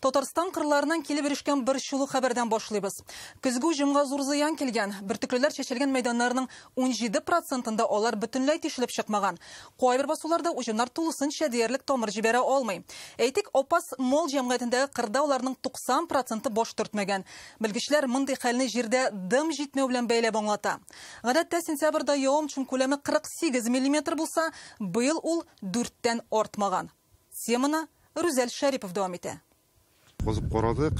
Татарстан кырларынан килеп ирешкән бер шулы хәбәрдән башлыйбыз. Көзгү җомга зур зыян килгән. Бөртеклеләр чәчелгән мәйданнарның 17%-ында алар бөтенләй тишелеп чыкмаган. Кайбер басуларда уҗымнар тулысынча диярлек тамыр җибәрә алмый. Әйтик, Опас мол җәмгыятендәге кырда аларның 90% бош төртмәгән. Белгечләр мондый хәлне җирдә дым җитмәү белән бәйләп аңлата. Гадәттә сентябрьдә явым-төшем күләме 48 мм булса, быел ул 4-тән артмаган. Теманы Рүзәл Шәрипов дәвам итә. Козып карадык.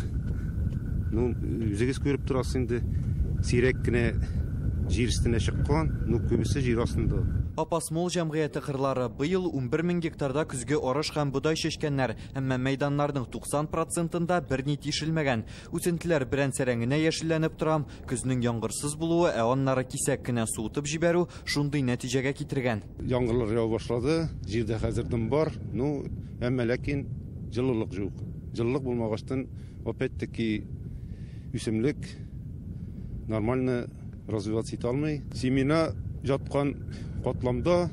Үзегез күреп торасыз инде. Сирәк кенә җир өстенә чыккан, күбесе җир астында. Опас мол җәмгыяте кырлары быел 11 мең гектарда күзге арыш һәм будай чәчкәннәр, әмма мәйданнарның 90%-ында берни тишелмәгән. Үсентеләр берән-сәрәңгенә яшелләнеп торам, көзнең яңгырсыз булуы, аннары кисәк кенә суытып җибәрү шундый нәтиҗәгә китергән. Яңгырлар ява башлады, җирдә хәзердән бар, әмма ләкин җылылык юк. Җылылык булмагачтан, опять-таки үсемлек нормально развиваться итә алмый. Семена жаткан катламда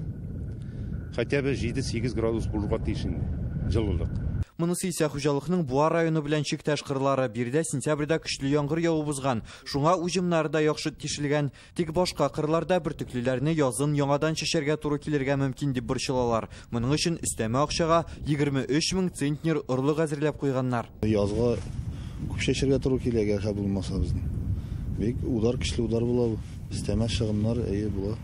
хотя бы 7-8 градус булырга тиеш җылылык. Монысы исә хуҗалыкның Буа районы белән чиктәш кырлары бирдә сентябрьдә көчле яңгыр явы бузган. Шуңа уҗымнары да яхшы тишелгән. Тик башка кырларда бөртеклеләрне язын яңадан чәчәргә туры килергә мөмкин дип борчылалар. Моның өчен өстәмә акчага 23 мең центнер орлык әзерләп куйганнар. Язга күп чәчәргә туры килергә хәл булмаса безнең. Бик удар көчле удар була бу. Өстәмә чыгымнар була.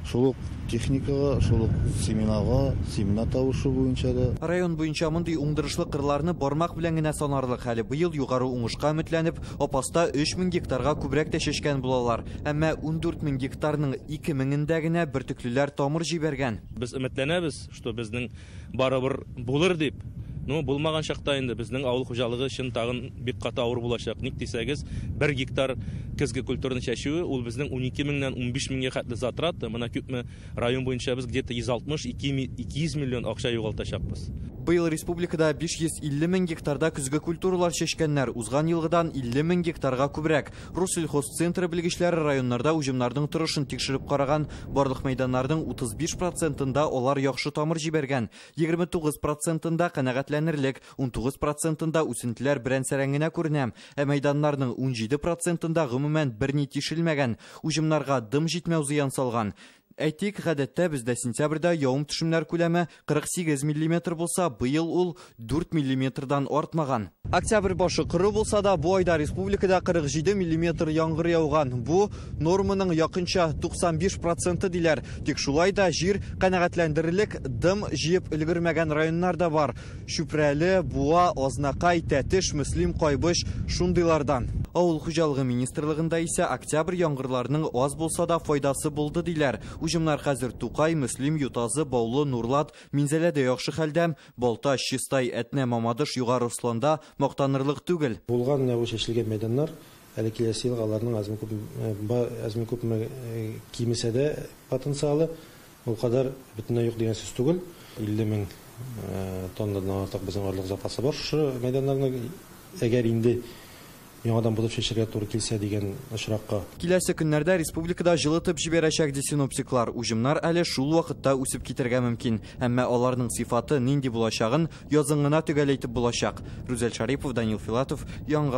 Шул техникага, шул семена тавышы буенча да. Район буенча мондый уңдырышлы кырларны бармак белән генә санарлык. Хәле быел югары уңышка өметләнеп, Опаста 3 мең гектарга күбрәк тә чәчкән булалар. Әмма 14 мең гектарның 2 меңендә генә бөртеклеләр тамыр җибәргән. Без өметләнәбез, что безнең барыбер булыр дип. Булмаган чакта инде безнең авыл хуҗалыгы өчен тагын бик каты авыр булачак. Ник дисәгез, 1 гектар көзге культураны чәчүе ул безнең 12 меңнән 15 меңгә хәтле затрат. Моны күпме район буенча без где-то 160-200 миллион акча югалтачакбыз. Быел республикада 550 мең гектарда күзге культуралар чәчкәннәр, узган елгыдан 50 мең гектарга күбрәк. Россельхозцентры белгечләре районнарда уҗымнарның торышын тикшереп караган, барлык мәйданнарның 35%-ында алар яхшы тамыр җибәргән, 29%-ында канәгатьләнерлек, 19%-ында үсентеләр берән-сәрәңгенә күренә, ә мәйданнарның 17%-ында гомумән берни тишелмәгән, уҗымнарга дым җитмәү зыян салган. Әйтик, гадәттә бездә сентябрьдә явым-төшемнәр күләме 48 мм булса, быел ул 4 мм-дан артмаган. Октябрь башы кыры булса да, бу айда республикада 47 мм яңгыр яуган. Бу норманың якынча 95% диләр. Тик шулай да җир канәгатьләндерерлек дым җыеп өлгермәгән районнар да бар. Шүпрәле, Буа, Азнакай, Тәтеш, Мөслим, Кайбыш шундыйлардан. Авыл хуҗалыгы министрлыгында исә октябрь яңгырларының аз булса да файдасы булды диләр. Уҗымнар хәзер Тукай, Мөслим, Ютазы, Баулы, Нурлат, Минзәләдә яхшы хәлдә, Балта, Чистай, Әтнә, Мамадыш, Югары Русланда мактанырлык түгел. Булган чәчелгән мәйданнар әле киләсе елга аларның азмы күп кимесә дә потенциалы ул кадәр бөтенләй юк дигән сүз түгел. 50 мең тоннадан артык безнең орлык запасы бар шушы мәйданнарның, әгәр инде яңадан булып чәчәргә туры килсә дигән очракка. Киләсе көннәрдә республикада җылытып җибәрәчәк ди синоптиклар. Уҗымнар әле шул вакытта үсеп китәргә мөмкин. Әмма аларның сыйфаты нинди булачагын язын гына төгәл әйтеп булачак. Рүзәл Шәрипов, Данил Филатов, Яңгыр